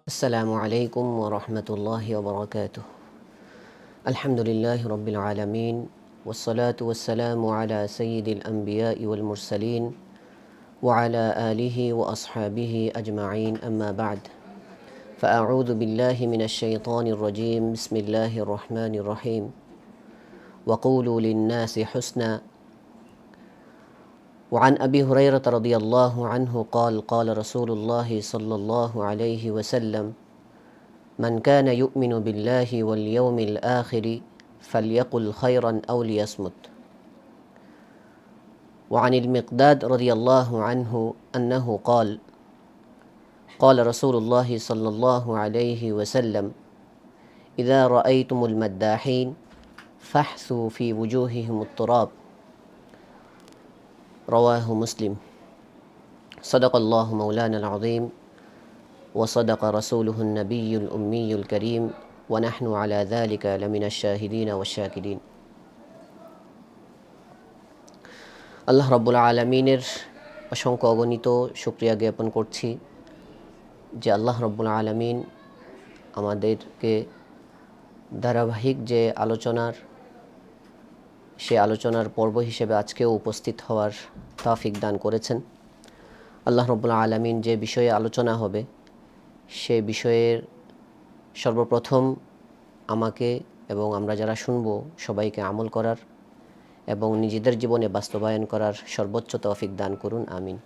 السلام عليكم ورحمة الله وبركاته. الحمد لله رب العالمين والصلاة والسلام على سيد الأنبياء والمرسلين وعلى آله وأصحابه أجمعين، أما بعد، فأعوذ بالله من الشيطان الرجيم. بسم الله الرحمن الرحيم. وقولوا للناس حسنا. وعن أبي هريرة رضي الله عنه قال قال رسول الله صلى الله عليه وسلم: من كان يؤمن بالله واليوم الآخر فليقل خيرا أو ليصمت. وعن المقداد رضي الله عنه أنه قال قال رسول الله صلى الله عليه وسلم: إذا رأيتم المداحين فاحثوا في وجوههم التراب. رواه مسلم. صدق الله مولانا العظيم وصدق رسوله النبي الأمي الكريم ونحن على ذلك لمن الشاهدين والشاكرين. আল্লাহ রাব্বুল আলামিনের অসংখ্য অগণিত শুকরিয়া জ্ঞাপন করছি যে আল্লাহ রাব্বুল আলামিন আমাদেরকে ধারাবাহিক যে আলোচনার পর্ব হিসেবে আজকেও উপস্থিত হওয়ার তৌফিক দান করেছেন। আল্লাহ রাব্বুল আলামিন যে বিষয়ে আলোচনা হবে সে বিষয়ের সর্বপ্রথম আমাকে এবং আমরা যারা শুনবো সবাইকে আমল করার এবং নিজেদের জীবনে বাস্তবায়ন করার সর্বোচ্চ তৌফিক দান করুন, আমিন।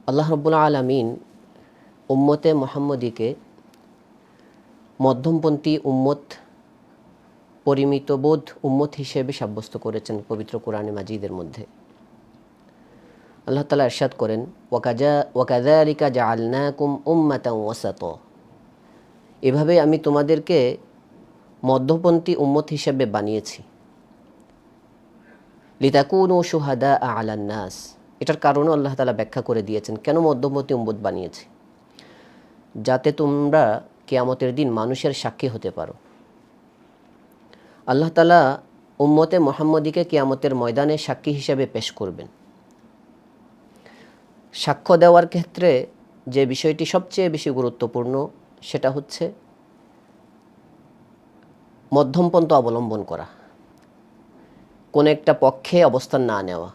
আল্লাহ রাব্বুল আলামিন উম্মতে মুহাম্মদীকে মধ্যমপন্থী উম্মত, পরিমিতবোধ উম্মত হিসেবে সাব্যস্ত করেছেন পবিত্র কোরআনে মাজিদের মধ্যে। আল্লাহ তাআলা ইরশাদ করেন, ওয়াকাযালিকা জাআলনাকুম উম্মাতান ওয়াসাতা। এভাবে আমি তোমাদেরকে মধ্যপন্থী উম্মত হিসেবে বানিয়েছি। লিতাকুনু শুহাদা আলান নাস। এটার কারণও আল্লাহ তাআলা ব্যাখ্যা করে দিয়েছেন কেন মধ্যপন্থী উম্মত বানিয়েছি, যাতে তোমরা কিয়ামতের দিন মানুষের সাক্ষী হতে পারো। আল্লাহ তাআলা উম্মতে মুহাম্মদীকে কিয়ামতের ময়দানে সাক্ষী হিসেবে পেশ করবেন। সাক্ষ্য দেওয়ার ক্ষেত্রে যে বিষয়টি সবচেয়ে বেশি গুরুত্বপূর্ণ সেটা হচ্ছে মধ্যমপন্থা অবলম্বন করা, কোন একটা পক্ষে অবস্থান না নেওয়া।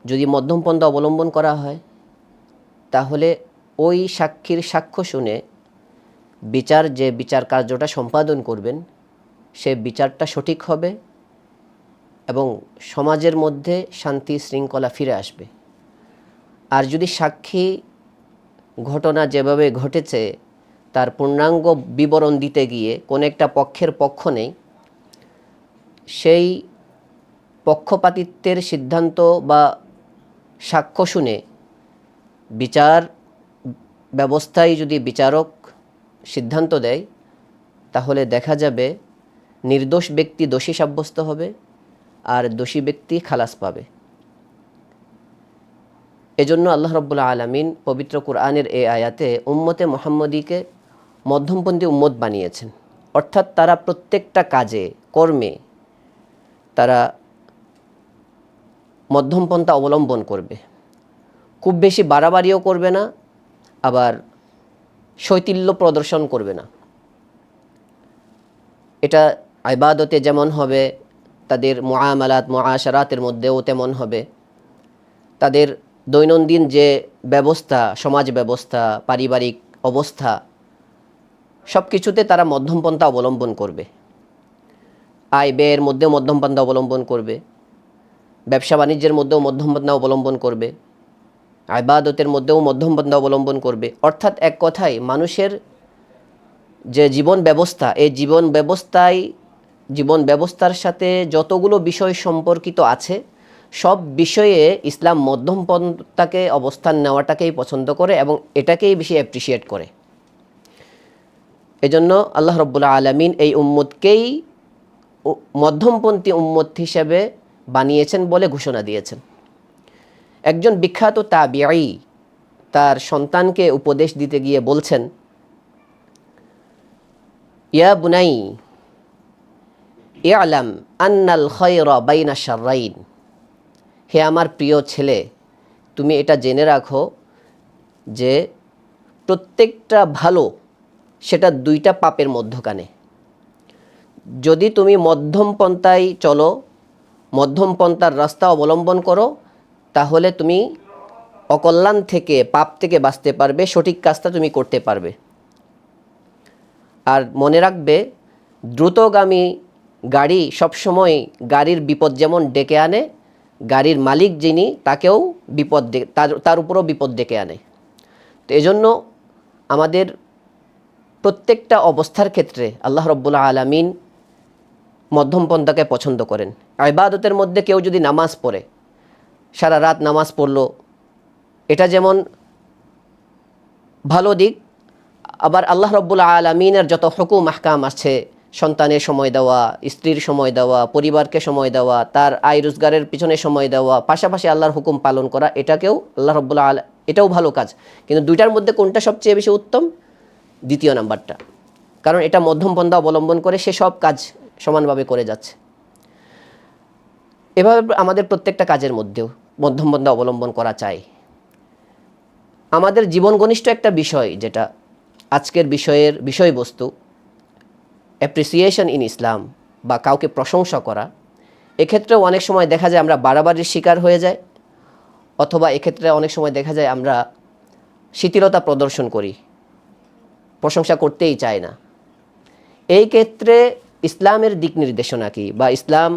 যদি মধ্যমপন্থা অবলম্বন করা হয় তাহলে ওই সাক্ষীর সাক্ষ্য শুনে যে বিচার কার্যটা সম্পাদন করবেন সে বিচারটা সঠিক হবে এবং সমাজের মধ্যে শান্তি শৃঙ্খলা ফিরে আসবে। আর যদি সাক্ষী ঘটনা যেভাবে ঘটেছে তার পূর্ণাঙ্গ বিবরণ দিতে গিয়ে কোন একটা পক্ষের পক্ষ নেই, সেই পক্ষপাতিত্বের সিদ্ধান্ত বা সাক্ষ্য শুনে বিচার ব্যবস্থায় যদি বিচারক সিদ্ধান্ত দেয় তাহলে দেখা যাবে নির্দোষ ব্যক্তি দোষী সাব্যস্ত হবে আর দোষী ব্যক্তি খালাস পাবে। এজন্য আল্লাহ রাব্বুল আলামিন পবিত্র কোরআনের এই আয়াতে উম্মতে মুহাম্মদীকে মধ্যমপন্থী উম্মত বানিয়েছেন। অর্থাৎ তারা প্রত্যেকটা কাজে কর্মে তারা মধ্যমপন্থা অবলম্বন করবে, খুব বেশি বাড়াবাড়িও করবে না, আবার শৈথিল্য প্রদর্শন করবে না। এটা ইবাদতে যেমন হবে, তাদের মুআশারাতের মধ্যেও তেমন হবে। তাদের দৈনন্দিন যে ব্যবস্থা, সমাজ ব্যবস্থা, পারিবারিক অবস্থা, সব কিছুতে তারা মধ্যমপন্থা অবলম্বন করবে। আয় ব্যয়ের মধ্যেও মধ্যমপন্থা অবলম্বন করবে, ব্যবসা বাণিজ্যের মধ্যেও মধ্যমপন্থা অবলম্বন করবে, ইবাদতের মধ্যেও মধ্যমপন্থা অবলম্বন করবে। অর্থাৎ এক কথায় মানুষের যে জীবন ব্যবস্থা, এই জীবন ব্যবস্থার সাথে যতগুলো বিষয় সম্পর্কিত আছে সব বিষয়ে ইসলাম মধ্যমপন্থাকে অবস্থান নেওয়াটাকেই পছন্দ করে এবং এটাকেই বেশি অ্যাপ্রিসিয়েট করে। এজন্য আল্লাহ রাব্বুল আলামিন এই উম্মতকেই মধ্যমপন্থী উম্মত হিসেবে বানিয়েছেন বলে ঘোষণা দিয়েছেন। একজন বিখ্যাত তাবিঈ তার সন্তানকে উপদেশ দিতে গিয়ে বলছেন, ইয়া বুনাই ইআলাম আন্নাল খায়রা বাইনা শাররাইন। হে আমার প্রিয় ছেলে, তুমি এটা জেনে রাখো যে প্রত্যেকটা ভালো সেটা দুইটা পাপের মধ্যখানে। যদি তুমি মধ্যম পন্থায় চলো, মধ্যম পন্থার রাস্তা অবলম্বন করো, তাহলে তুমি অকল্যাণ থেকে, পাপ থেকে বাঁচতে পারবে, সঠিক কাজটা তুমি করতে পারবে। আর মনে রাখবে, দ্রুতগামী গাড়ি সবসময় গাড়ির বিপদ যেমন ডেকে আনে, গাড়ির মালিক যিনি তাকেও বিপদ তার উপরও বিপদ ডেকে আনে। তো এজন্য আমাদের প্রত্যেকটা অবস্থার ক্ষেত্রে আল্লাহ রাব্বুল আলামিন মধ্যম পন্থাকে পছন্দ করেন। ইবাদতের মধ্যে কেউ যদি নামাজ পড়ে, সারা রাত নামাজ পড়লো, এটা যেমন ভালো দিক, আবার আল্লাহ রাব্বুল আলামিনের যত হুকুম আহকাম আছে, সন্তানের সময় দেওয়া, স্ত্রীর সময় দেওয়া, পরিবারকে সময় দেওয়া, তার আয় রোজগারের পিছনে সময় দেওয়া, পাশাপাশি আল্লাহর হুকুম পালন করা, এটাকেও আল্লাহ রাব্বুল এটাও ভালো কাজ। কিন্তু দুইটার মধ্যে কোনটা সবচেয়ে বেশি উত্তম? দ্বিতীয় নাম্বারটা, কারণ এটা মধ্যম পন্থা অবলম্বন করে সে সব কাজ সমানভাবে করে যাচ্ছে। এভাবে আমাদের প্রত্যেকটা কাজের মধ্যেও মধ্যম পন্থা অবলম্বন করা চাই। আমাদের জীবন ঘনিষ্ঠ একটা বিষয়, যেটা আজকের বিষয়ের বিষয়বস্তু, অ্যাপ্রিসিয়েশন ইন ইসলাম, বা কাউকে প্রশংসা করা। এক্ষেত্রেও অনেক সময় দেখা যায় আমরা বাড়াবাড়ির শিকার হয়ে যাই, অথবা এক্ষেত্রে অনেক সময় দেখা যায় আমরা শিথিলতা প্রদর্শন করি, প্রশংসা করতেই চাই না। এই ক্ষেত্রে ইসলামের দিক নির্দেশনা কী, বা ইসলাম,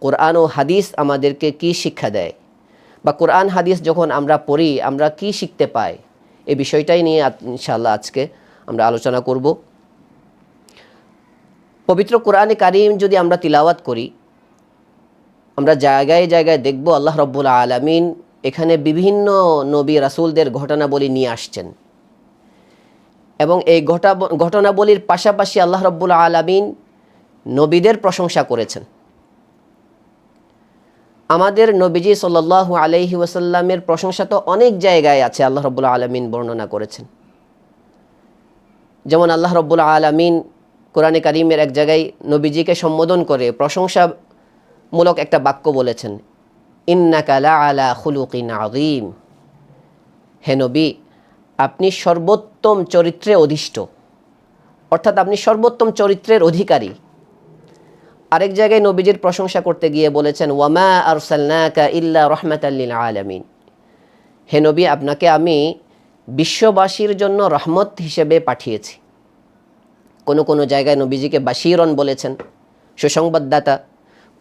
কোরআন ও হাদিস আমাদেরকে কি শিক্ষা দেয়, বা কোরআন হাদিস যখন আমরা পড়ি আমরা কি শিখতে পাই, এই বিষয়টাই নিয়ে ইনশাআল্লাহ আজকে আমরা আলোচনা করব। পবিত্র কোরআনে কারিম যদি আমরা তিলাওয়াত করি, আমরা জায়গায় জায়গায় দেখব আল্লাহ রাব্বুল আলামিন এখানে বিভিন্ন নবী রাসূলদের ঘটনাবলী নিয়ে আসছেন, এবং এই ঘটনাবলীর পাশাপাশি আল্লাহ রাব্বুল আলামিন নবীদের প্রশংসা করেছেন। আমাদের নবীজি সাল্লাল্লাহু আলাইহি ওয়াসাল্লামের প্রশংসা তো অনেক জায়গায় আছে, আল্লাহ রাব্বুল আলামিন বর্ণনা করেছেন। যেমন আল্লাহ রাব্বুল আলামিন কোরআনে কারিমের এক জায়গায় নবীজিকে সম্বোধন করে প্রশংসামূলক একটা বাক্য বলেছেন, ইন্নাকা লাআলা খুলুকিন আযীম। হে নবী, আপনি সর্বোত্তম চরিত্রে অধিষ্ঠ, অর্থাৎ আপনি সর্বোত্তম চরিত্রের অধিকারী। আরেক জায়গায় নবীজির প্রশংসা করতে গিয়ে বলেছেন, ওয়ামা আরসালনাকা ইল্লা রাহমাতাল লিল আলামিন। হে নবী, আপনাকে আমি বিশ্ববাসীর জন্য রহমত হিসেবে পাঠিয়েছি। কোনো কোনো জায়গায় নবীজিকে বাশীরন বলেছেন, সুসংবাদদাতা।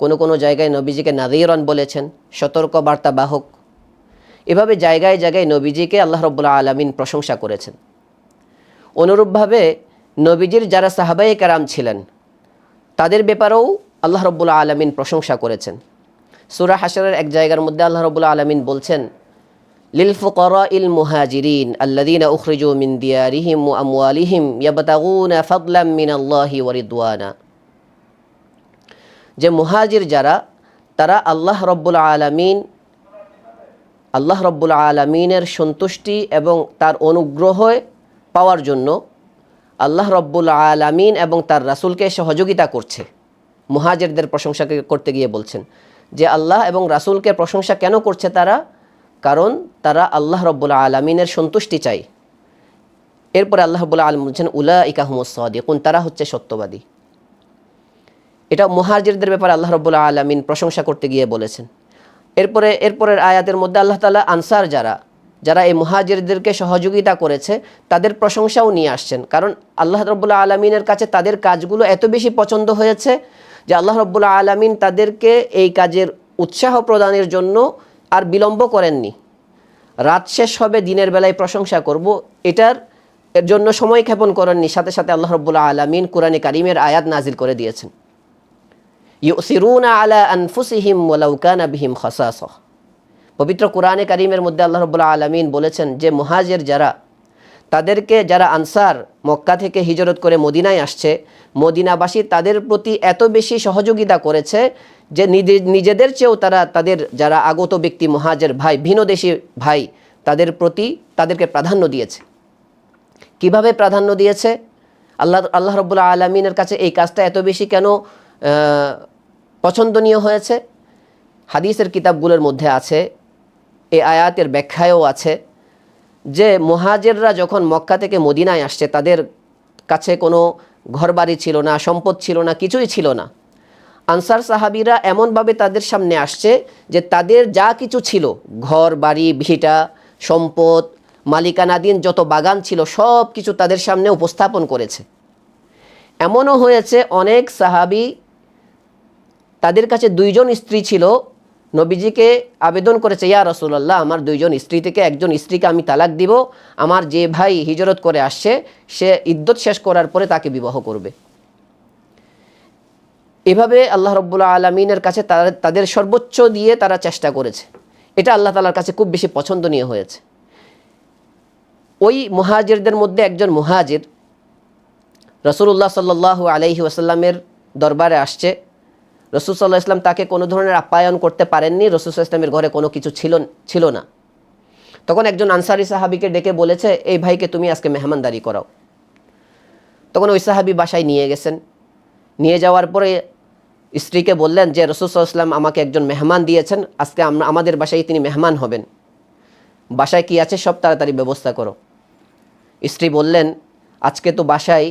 কোনো কোনো জায়গায় নবীজিকে নাযীরন বলেছেন, সতর্ক বার্তা বাহক। এভাবে জায়গায় জায়গায় নবীজিকে আল্লাহ রাব্বুল আলামিন প্রশংসা করেছেন। অনুরূপভাবে নবীজির যারা সাহাবায়ে কেরাম ছিলেন তাদের ব্যাপারেও আল্লাহ রাব্বুল আলামিন প্রশংসা করেছেন। সূরা হাশরের এক জায়গার মধ্যে আল্লাহ রাব্বুল আলামিন বলছেন, লিল ফুকারাইল মুহাজিরিন আল্লাযীনা উখরিজু মিন দিয়ারিহিম ওয়া আমওয়ালিহিম ইয়াবতাগুনা ফাদলাম মিনাল্লাহি ওয়া রিদওয়ানা। যে মুহাজির যারা, তারা আল্লাহ রাব্বুল আলামিনের সন্তুষ্টি এবং তার অনুগ্রহ পাওয়ার জন্য আল্লাহ রাব্বুল আলামিন এবং তার রাসূলকে সহযোগিতা করছে। মুহাজিরদের প্রশংসা করতে গিয়ে বলছেন যে আল্লাহ এবং রাসূলকে প্রশংসা কেন করছে তারা? কারণ তারা আল্লাহ রাব্বুল আলামিনের সন্তুষ্টি চায়। এরপরে আল্লাহ রাব্বুল আলামিন বলছেন, উলাইকা হুমুস সাদিকুন, তারা হচ্ছে সত্যবাদী। এটা মুহাজিরদের ব্যাপারে আল্লাহ রাব্বুল আলামিন প্রশংসা করতে গিয়ে বলেছেন। এরপরের আয়াতের মধ্যে আল্লাহ তাআলা আনসার যারা এই মুহাজিরদেরকে সহযোগিতা করেছে তাদের প্রশংসাও নিয়ে আসছেন, কারণ আল্লাহ রাব্বুল আলামিনের কাছে তাদের কাজগুলো এত বেশি পছন্দ হয়েছে যে আল্লাহ রাব্বুল আলামিন তাদেরকে এই কাজের উৎসাহ প্রদানের জন্য আর বিলম্ব করেননি। রাত শেষ হবে, দিনের বেলায় প্রশংসা করব, এর জন্য সময় ক্ষেপণ করেননি। সাথে সাথে আল্লাহ রাব্বুল আলামিন কোরআনে কারিমের আয়াত নাজিল করে দিয়েছেন, ইউসিরুনা আলা আনফুসিহিম ওয়ালাউ কানা বিহিম খাসাসা। পবিত্র কোরআনে কারিমের মধ্যে আল্লাহ রাব্বুল আলামিন বলেছেন যে মুহাজির তাদেরকে যারা আনসার মক্কা থেকে হিজরত করে মদিনায় আসছে, মদিনাবাসী তাদের প্রতি এত বেশি সহযোগিতা করেছে যে নিজেদের চেয়েও তাদের যারা আগত ব্যক্তি মুহাজির ভাই, ভিনদেশী ভাই, তাদেরকে প্রাধান্য দিয়েছে। কিভাবে প্রাধান্য দিয়েছে? আল্লাহ রাব্বুল আলামিনের কাছে এই কাজটা এত বেশি কেন পছন্দনীয় হয়েছে? হাদিসের কিতাবগুলোর মধ্যে আছে, এই আয়াতের ব্যাখ্যায়ও আছে যে মুহাজিররা যখন মক্কা থেকে মদিনায় আসছে, তাদের কাছে কোনো ঘরবাড়ি ছিল না, সম্পদ ছিল না, কিছুই ছিল না। আনসার সাহাবীরা এমনভাবে তাদের সামনে আসছে যে তাদের যা কিছু ছিল, ঘর বাড়ি ভিটা সম্পদ মালিকানাধীন যত বাগান ছিল সব কিছু তাদের সামনে উপস্থাপন করেছে। এমনও হয়েছে অনেক সাহাবী, তাদের কাছে 2 জন স্ত্রী ছিল, নবীজিকে আবেদন করেছে, ইয়া রাসূলুল্লাহ, আমার 2 জন স্ত্রী থেকে একজন স্ত্রীকে আমি তালাক দিব, আমার যে ভাই হিজরত করে আসছে সে ইদ্যত শেষ করার পরে তাকে বিবাহ করবে। এভাবে আল্লাহ রাব্বুল আলামিনের কাছে তাদের সর্বোচ্চ দিয়ে তারা চেষ্টা করেছে। এটা আল্লাহ তাআলার কাছে খুব বেশি পছন্দনীয় হয়েছে। ওই মুহাজিরদের মধ্যে একজন মুহাজির রাসূলুল্লাহ সাল্লাল্লাহু আলাইহি ওয়াসাল্লামের দরবারে আসছে। রাসূল সাল্লাল্লাহু আলাইহি ওয়াসাল্লাম তাকে কোনো ধরনের আপ্যায়ন করতে পারেননি, রাসূল সাল্লাল্লাহু আলাইহি ওয়াসাল্লামের ঘরে কোনো কিছু ছিল না। তখন একজন আনসারী সাহাবীকে ডেকে বলেছে, এই ভাইকে তুমি আজকে মেহমানদারি করাও। তখন ওই সাহাবী বাসায় নিয়ে গেছেন। নিয়ে যাওয়ার পরে স্ত্রীকে বললেন যে রাসূল সাল্লাল্লাহু আলাইহি ওয়াসাল্লাম আমাকে একজন মেহমান দিয়েছেন, আজকে আমাদের বাসায় তিনি মেহমান হবেন, বাসায় কি আছে সব তাড়াতাড়ি ব্যবস্থা করো। স্ত্রী বললেন, আজকে তো বাসায়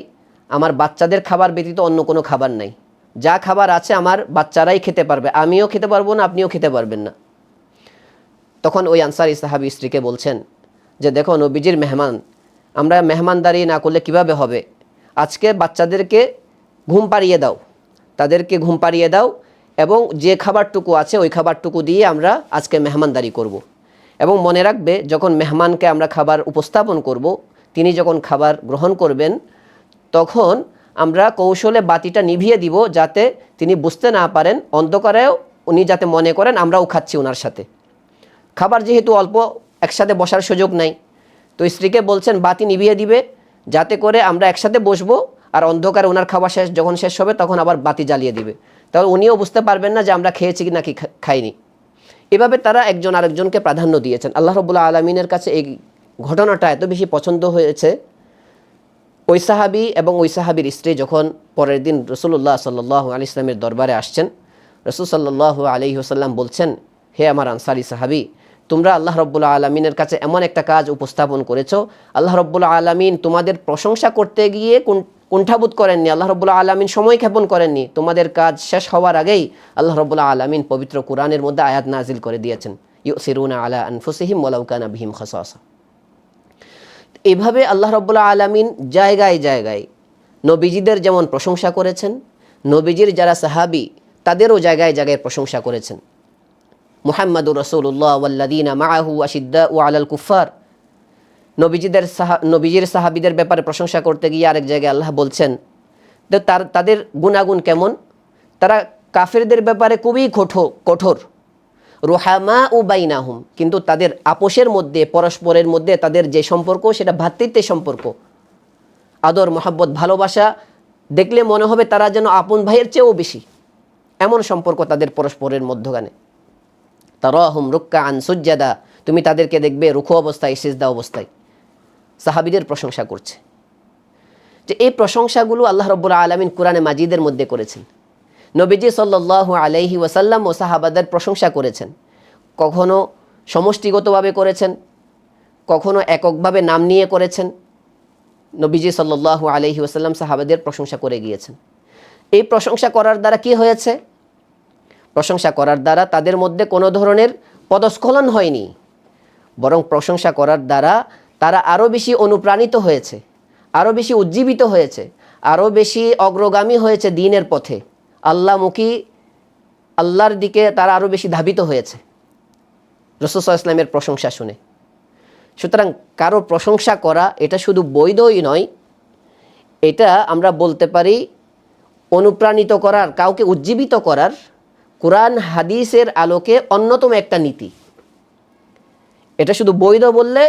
আমার বাচ্চাদের খাবার ব্যতীত অন্য কোনো খাবার নাই, যা খাবার আছে আমার বাচ্চারাই খেতে পারবে, আমিও খেতে পারবো না, আপনিও খেতে পারবেন না। তখন ওই আনসারী সাহাবী স্ত্রীকে বলছেন যে দেখো, নবীজির মেহমান, আমরা মেহমানদারি না করলে কিভাবে হবে, আজকে বাচ্চাদেরকে ঘুম পাড়িয়ে দাও, তাদেরকে ঘুম পাড়িয়ে দাও, এবং যে খাবারটুকু আছে ওই খাবারটুকু দিয়ে আমরা আজকে মেহমানদারি করব। এবং মনে রাখবে, যখন মেহমানকে আমরা খাবার উপস্থাপন করব, তিনি যখন খাবার গ্রহণ করবেন তখন আমরা কৌশলে বাতিটা নিভিয়ে দিব, যাতে তিনি বুঝতে না পারেন, অন্ধকারেও উনি যাতে মনে করেন আমরাও খাচ্ছি ওনার সাথে। খাবার যেহেতু অল্প, একসাথে বসার সুযোগ নাই, তো স্ত্রীকে বলছেন বাতি নিভিয়ে দিবে, যাতে করে আমরা একসাথে বসবো, আর অন্ধকারে ওনার খাবার যখন শেষ হবে তখন আবার বাতি জ্বালিয়ে দিবে, তাহলে উনিও বুঝতে পারবেন না যে আমরা খেয়েছি কি নাকি খাইনি। এভাবে তারা একজন আরেকজনকে প্রাধান্য দিয়েছেন। আল্লাহ রাব্বুল আলামিনের কাছে এই ঘটনাটা এত বেশি পছন্দ হয়েছে, ওই সাহাবী এবং ওই সাহাবীর স্ত্রী যখন পরের দিন রাসূলুল্লাহ সাল্লাল্লাহু আলাইহি ওয়াসাল্লামের দরবারে আসছেন, রাসূল সাল্লাল্লাহু আলাইহি ওয়াসাল্লাম বলছেন, হে আমার আনসারী সাহাবী, তোমরা আল্লাহ রাব্বুল আলামিনের কাছে এমন একটা কাজ উপস্থাপন করেছো, আল্লাহ রাব্বুল আলামিন তোমাদের প্রশংসা করতে গিয়ে কুণ্ঠাবোধ করেননি, আল্লাহ রাব্বুল আলামিন সময় ক্ষেপণ করেননি। তোমাদের কাজ শেষ হওয়ার আগেই আল্লাহ রাব্বুল আলামিন পবিত্র কোরআনের মধ্যে আয়াত নাজিল করে দিয়েছেন, ইউসিরুনা আলা আনফুসিহিম ওয়ালাউ কানা বিহিম খাসাসা। এভাবে আল্লাহ রাব্বুল আলামিন জায়গায় জায়গায় নবীজিদের যেমন প্রশংসা করেছেন, নবীজির যারা সাহাবী তাদেরও জায়গায় জায়গায় প্রশংসা করেছেন। মুহাম্মাদুর রাসূলুল্লাহ ওয়াল্লাযীনা মাআহু আশিদ্দাউ আলাল কুফফার, নবীজির সাহাবীদের ব্যাপারে প্রশংসা করতে গিয়ে আরেক জায়গায় আল্লাহ বলছেন তাদের গুণাগুণ কেমন, তারা কাফেরদের ব্যাপারে খুবই কঠোর, রুহামাউ বাইনাহুম, কিন্তু তাদের আপোষের মধ্যে, পরস্পরের মধ্যে তাদের যে সম্পর্ক সেটা ভ্রাতৃত্বের সম্পর্ক, আদর মহব্বত ভালোবাসা, দেখলে মনে হবে তারা যেন আপন ভাইয়ের চেয়েও বেশি, এমন সম্পর্ক তাদের পরস্পরের মধ্যখানে। তারাহুম রুক্কাআন সুজ্জাদা, তুমি তাদেরকে দেখবে রুকু অবস্থায়, সিজদা অবস্থায় সাহাবীদের প্রশংসা করছে। যে এই প্রশংসাগুলো আল্লাহ রাব্বুল আলামিন কোরআনে মাজিদের মধ্যে করেছেন। নবীজি সাল্লাল্লাহু আলাইহি ওয়াসাল্লাম ও সাহাবাদের প্রশংসা করেছেন, কখনো সমষ্টিগতভাবে করেছেন, কখনো এককভাবে নাম নিয়ে করেছেন। নবীজি সাল্লাল্লাহু আলাইহি ওয়াসাল্লাম সাহাবাদের প্রশংসা করে গিয়েছেন। এই প্রশংসা করার দ্বারা কি হয়েছে? প্রশংসা করার দ্বারা তাদের মধ্যে কোনো ধরনের পদস্খলন হয়নি, বরং প্রশংসা করার দ্বারা তারা আরও বেশি অনুপ্রাণিত হয়েছে, আরও বেশি উজ্জীবিত হয়েছে, আরও বেশি অগ্রগামী হয়েছে দ্বীনের পথে, আল্লাহমুখী, আল্লাহর দিকে তারা আরও বেশি ধাবিত হয়েছে রাসূল সাল্লাল্লাহু আলাইহি ওয়াসাল্লামের প্রশংসা শুনে। সুতরাং কারো প্রশংসা করা এটা শুধু বৈধই নয়, এটা আমরা বলতে পারি অনুপ্রাণিত করার, কাউকে উজ্জীবিত করার কোরআন হাদিসের আলোকে অন্যতম একটা নীতি। এটা শুধু বৈধ বললে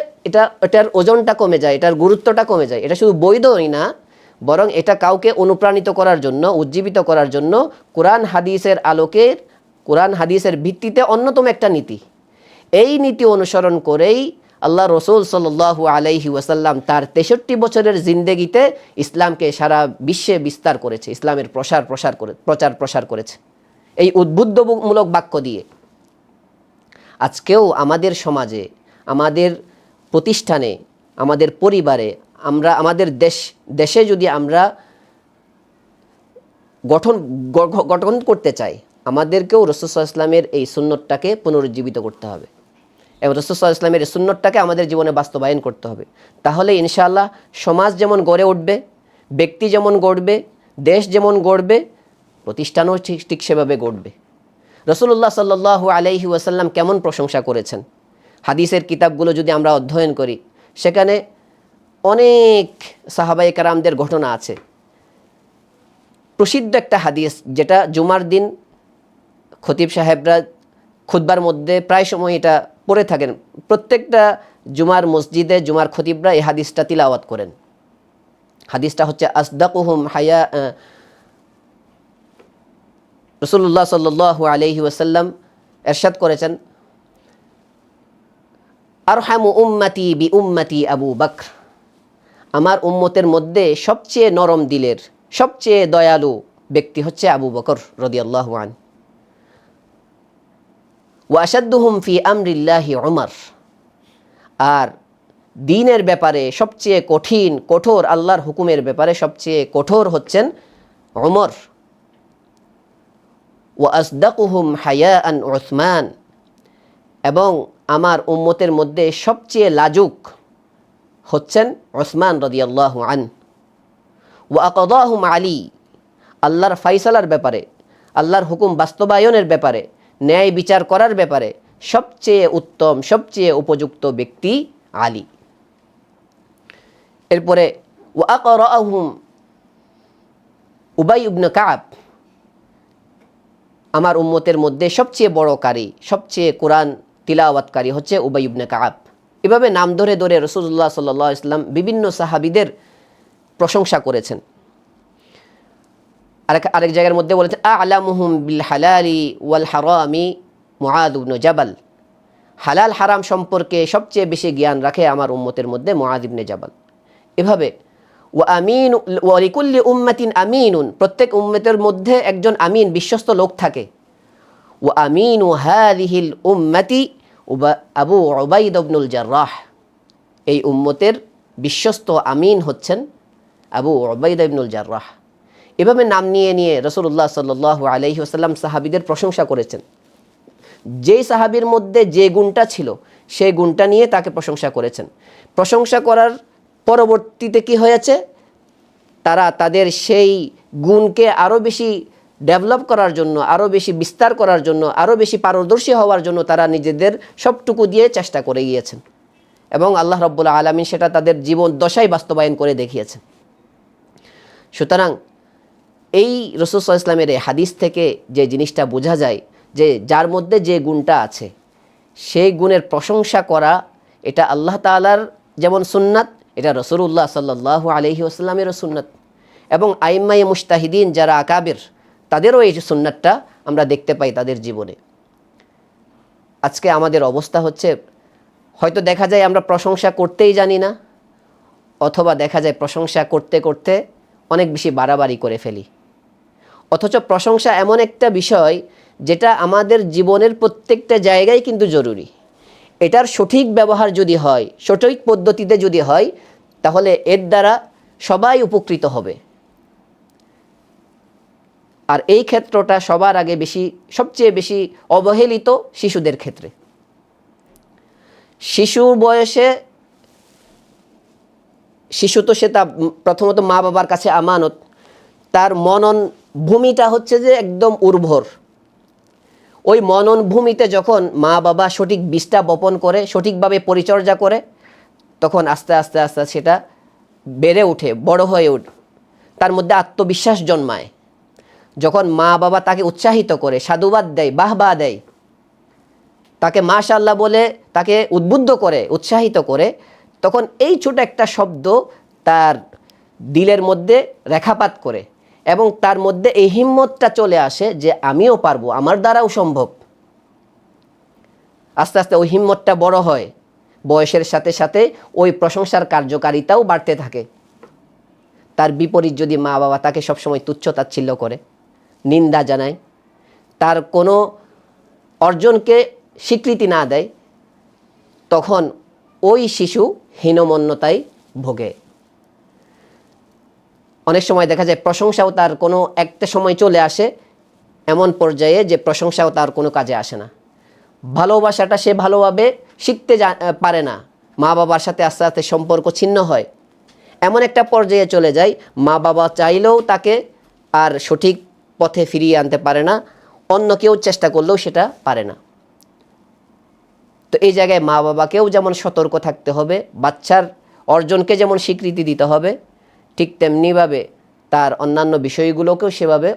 এটার ওজনটা কমে যায়, এটার গুরুত্বটা কমে যায়। এটা শুধু বৈধই না, বরং এটা কাউকে অনুপ্রাণিত করার জন্য, উজ্জীবিত করার জন্য কোরআন হাদিসের আলোকের, কোরআন হাদিসের ভিত্তিতে অন্যতম একটা নীতি। এই নীতি অনুসরণ করেই আল্লাহ রসুল সাল্লাল্লাহু আলাইহি ওয়াসাল্লাম তার 63 বছরের জিন্দেগিতে ইসলামকে সারা বিশ্বে বিস্তার করেছে, ইসলামের প্রচার প্রসার করেছে এই উদ্বুদ্ধমূলক বাক্য দিয়ে। আজকেও আমাদের সমাজে, আমাদের প্রতিষ্ঠানে, আমাদের পরিবারে, আমাদের দেশে যদি আমরা গঠন করতে চাই, আমাদেরকেও রাসূল সাল্লাল্লাহু আলাইহি ওয়াসাল্লামের এই সুন্নতটাকে পুনরুজ্জীবিত করতে হবে এবং রাসূল সাল্লাল্লাহু আলাইহি ওয়াসাল্লামের এই সুন্নতটাকে আমাদের জীবনে বাস্তবায়ন করতে হবে। তাহলে ইনশাআল্লাহ সমাজ যেমন গড়ে উঠবে, ব্যক্তি যেমন গড়বে, দেশ যেমন গড়বে, প্রতিষ্ঠানও ঠিক সেভাবে গড়বে। রাসূলুল্লাহ সাল্লাল্লাহু আলাইহি ওয়াসাল্লাম কেমন প্রশংসা করেছেন, হাদিসের কিতাবগুলো যদি আমরা অধ্যয়ন করি, সেখানে অনেক সাহাবায়ে কেরামদের ঘটনা আছে। প্রসিদ্ধ একটা হাদিস, যেটা জুমার দিন খতিব সাহেবরা খুতবার মধ্যে প্রায় সময় এটা পড়ে থাকেন। প্রত্যেকটা জুমার মসজিদে জুমার খতিবরা এই হাদিসটা তিলাওয়াত করেন। হাদিসটা হচ্ছে আসদাকুহুম হায়া। রাসূলুল্লাহ সাল্লাল্লাহু আলাইহি ওয়াসাল্লাম ইরশাদ করেছেন, আরহামু উম্মতি বি উম্মতি আবু বকর, আমার উম্মতের মধ্যে সবচেয়ে নরম দিলের, সবচেয়ে দয়ালু ব্যক্তি হচ্ছে আবু বকর রাদিয়াল্লাহু আনহু। ওয়া আশাদ্দুহুম ফি আমরিল্লাহি উমর, আর দ্বীনের ব্যাপারে সবচেয়ে কঠোর, আল্লাহর হুকুমের ব্যাপারে সবচেয়ে কঠোর হচ্ছেন উমর। ওয়া আসদাকুহুম হায়াআন উসমান, এবং আমার উম্মতের মধ্যে সবচেয়ে লাজুক হচ্ছেন উসমান রাদিয়াল্লাহু আনহু। ওয়া আকাদাহুম আলী, আল্লাহর ফায়সালার ব্যাপারে, আল্লাহর হুকুম বাস্তবায়নের ব্যাপারে, ন্যায় বিচার করার ব্যাপারে সবচেয়ে উত্তম, সবচেয়ে উপযুক্ত ব্যক্তি আলী। এরপরে ওয়া আকরাহুম উবাই ইবনে কাব, আমার উম্মতের মধ্যে সবচেয়ে বড় কারি, সবচেয়ে কোরআন তিলাওয়াতকারী হচ্ছে উবাই ইবনে কাব। এভাবে নাম ধরে ধরে রাসূলুল্লাহ সাল্লাল্লাহু আলাইহি ওয়াসাল্লাম বিভিন্ন সাহাবীদের প্রশংসা করেছেন। আরেক জায়গার মধ্যে বলেছেন, আ'লামুহুম বিল হালালি ওয়াল হারামি মুআয ইবনে জাবাল, হালাল হারাম সম্পর্কে সবচেয়ে বেশি জ্ঞান রাখে আমার উম্মতের মধ্যে মুআয ইবনে জাবাল। এভাবে ওয়া লিকুল্লি উম্মাতিন আমিনুন, প্রত্যেক উম্মতের মধ্যে একজন আমিন, বিশ্বস্ত লোক থাকে। ওয়া আমিনু হাযিহিল উম্মতি আবু উবাইদা ইবনুল জাররাহ, এই উম্মতের বিশ্বস্ত আমিন হচ্ছেন আবু উবাইদা ইবনুল জাররাহ। এভাবে নাম নিয়ে নিয়ে রাসূলুল্লাহ সাল্লাল্লাহু আলাইহি ওয়াসাল্লাম সাহাবীদের প্রশংসা করেছেন। যেই সাহাবীর মধ্যে যে গুণটা ছিল সেই গুণটা নিয়ে তাকে প্রশংসা করেছেন। প্রশংসা করার পরবর্তীতে কি হয়েছে, তারা তাদের সেই গুণকে আরও বেশি ডেভেলপ করার জন্য, আরও বেশি বিস্তার করার জন্য, আরও বেশি পারদর্শী হওয়ার জন্য তারা নিজেদের সবটুকু দিয়ে চেষ্টা করে গিয়েছেন এবং আল্লাহ রাব্বুল আলামিন সেটা তাদের জীবন দশায় বাস্তবায়ন করে দেখিয়েছেন। সুতরাং এই রাসূল সাল্লাল্লাহু আলাইহি ওয়াসাল্লামের এই হাদিস থেকে যে জিনিসটা বোঝা যায়, যে যার মধ্যে যে গুণটা আছে সেই গুণের প্রশংসা করা, এটা আল্লাহ তাআলার যেমন সুন্নাত, এটা রাসূলুল্লাহ সাল্লাল্লাহু আলাইহি ওয়াসাল্লামেরও সুন্নাত, এবং আইম্মায়ে মুজতাহিদিন যারা আকাবির, তাদেরও এই সুন্নাতটা আমরা দেখতে পাই তাদের জীবনে। আজকে আমাদের অবস্থা হচ্ছে, হয়তো দেখা যায় আমরা প্রশংসা করতেই জানি না, অথবা দেখা যায় প্রশংসা করতে করতে অনেক বেশি বাড়াবাড়ি করে ফেলি। অথচ প্রশংসা এমন একটা বিষয় যেটা আমাদের জীবনের প্রত্যেকটা জায়গায় কিন্তু জরুরি। এটার সঠিক ব্যবহার যদি হয়, সঠিক পদ্ধতিতে যদি হয়, তাহলে এর দ্বারা সবাই উপকৃত হবে। আর এই ক্ষেত্রটা সবার আগে সবচেয়ে বেশি অবহেলিত শিশুদের ক্ষেত্রে। শিশুর বয়সে শিশু তো সে তা প্রথমত মা বাবার কাছে আমানত, তার মনন ভূমিটা হচ্ছে যে একদম উর্বর। ওই মনন ভূমিতে যখন মা বাবা সঠিক বীজটা বপন করে, সঠিকভাবে পরিচর্যা করে, তখন আস্তে আস্তে আস্তে সেটা বেড়ে ওঠে, বড় হয়ে ওঠে, তার মধ্যে আত্মবিশ্বাস জন্মায়। যখন মা বাবা তাকে উৎসাহিত করে, সাধুবাদ দেয়, বাহবা দেয়, তাকে মাশাআল্লাহ বলে তাকে উদ্বুদ্ধ করে, উৎসাহিত করে, তখন এই ছোট একটা শব্দ তার দিলের মধ্যে রেখাপাত করে এবং তার মধ্যে এই হিম্মতটা চলে আসে যে আমিও পারবো, আমার দ্বারাও সম্ভব। আস্তে আস্তে ওই হিম্মতটা বড় হয়, বয়সের সাথে সাথে ওই প্রশংসার কার্যকারিতাও বাড়তে থাকে। তার বিপরীত যদি মা বাবা তাকে সবসময় তুচ্ছ তাচ্ছিল্য করে, নিন্দা জানায়, তার কোনো অর্জনকে স্বীকৃতি না দেয়, তখন ওই শিশু হীনমন্যতায় ভোগে। অনেক সময় দেখা যায় প্রশংসাও তার কোনো একটা সময় চলে আসে এমন পর্যায়ে যে প্রশংসাও তার কোনো কাজে আসে না। ভালোবাসাটা সে ভালোভাবে শিখতে পারে না, মা বাবার সাথে আস্তে আস্তে সম্পর্ক ছিন্ন হয়, এমন একটা পর্যায়ে চলে যায় মা বাবা চাইলেও তাকে আর সঠিক পথে ফিরিয়ে আনতে পারে না, অন্য কেউ চেষ্টা করলেও সেটা পারে না। তো এই জায়গায় মা বাবাকেও যেমন সতর্ক থাকতে হবে, বাচ্চার অর্জনকে যেমন স্বীকৃতি দিতে হবে, ঠিক তেমনিভাবে তার অন্যান্য বিষয়গুলোকেও সেভাবে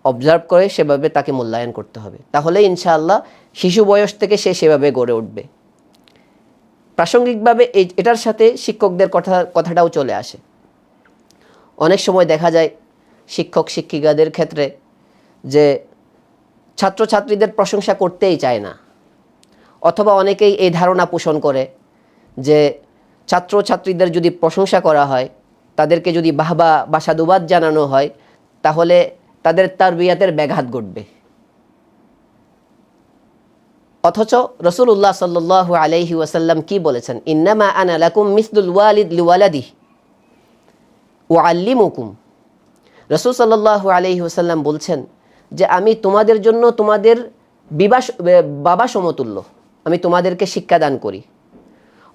অবজার্ভ করে সেভাবে তাকে মূল্যায়ন করতে হবে। তাহলে ইনশাআল্লাহ শিশু বয়স থেকে সে সেভাবে গড়ে উঠবে। প্রাসঙ্গিকভাবে এটার সাথে শিক্ষকদের কথাটাও চলে আসে। অনেক সময় দেখা যায় শিক্ষক শিক্ষিকাদের ক্ষেত্রে যে ছাত্রছাত্রীদের প্রশংসা করতেই চায় না, অথবা অনেকেই এই ধারণা পোষণ করে যে ছাত্রছাত্রীদের যদি প্রশংসা করা হয়, তাদেরকে যদি বাহবা বা সাধুবাদ জানানো হয়, তাহলে তাদের তারবিয়াতের ব্যাঘাত ঘটবে। অথচ রাসূলুল্লাহ সাল্লাল্লাহু আলাইহি ওয়াসাল্লাম কি বলেছেন? ইন্নামা আনা লাকুম মিসলুল ওয়ালিদ লিওয়ালাদিহি উআল্লিমুকুম। রাসূল সাল্লাল্লাহু আলাইহি ওয়াসাল্লাম বলছেন যে আমি তোমাদের জন্য তোমাদের বাবা সমতুল্য, আমি তোমাদেরকে শিক্ষাদান করি।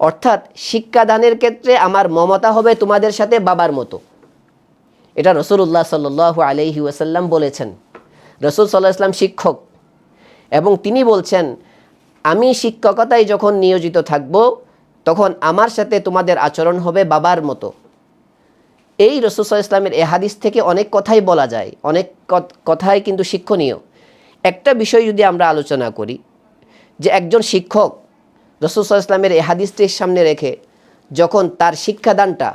অর্থাৎ শিক্ষাদানের ক্ষেত্রে আমার মমতা হবে তোমাদের সাথে বাবার মতো। এটা রাসূলুল্লাহ সাল্লাল্লাহু আলাইহি ওয়াসাল্লাম বলেছেন। রাসূল সাল্লাল্লাহু আলাইহি ওয়াসাল্লাম শিক্ষক, এবং তিনি বলছেন আমি শিক্ষকতায় যখন নিয়োজিত থাকব তখন আমার সাথে তোমাদের আচরণ হবে বাবার মতো। এই রাসূল সাল্লাল্লাহু আলাইহি ওয়াসাল্লামের এই হাদিস থেকে অনেক কথাই বলা যায়, অনেক কথাই কিন্তু শিক্ষণীয়। একটা বিষয় যদি আমরা আলোচনা করি যে একজন শিক্ষক রাসূল সাল্লাল্লাহু আলাইহি ওয়াসাল্লামের এই হাদিসটির সামনে রেখে যখন তার শিক্ষাদানটা,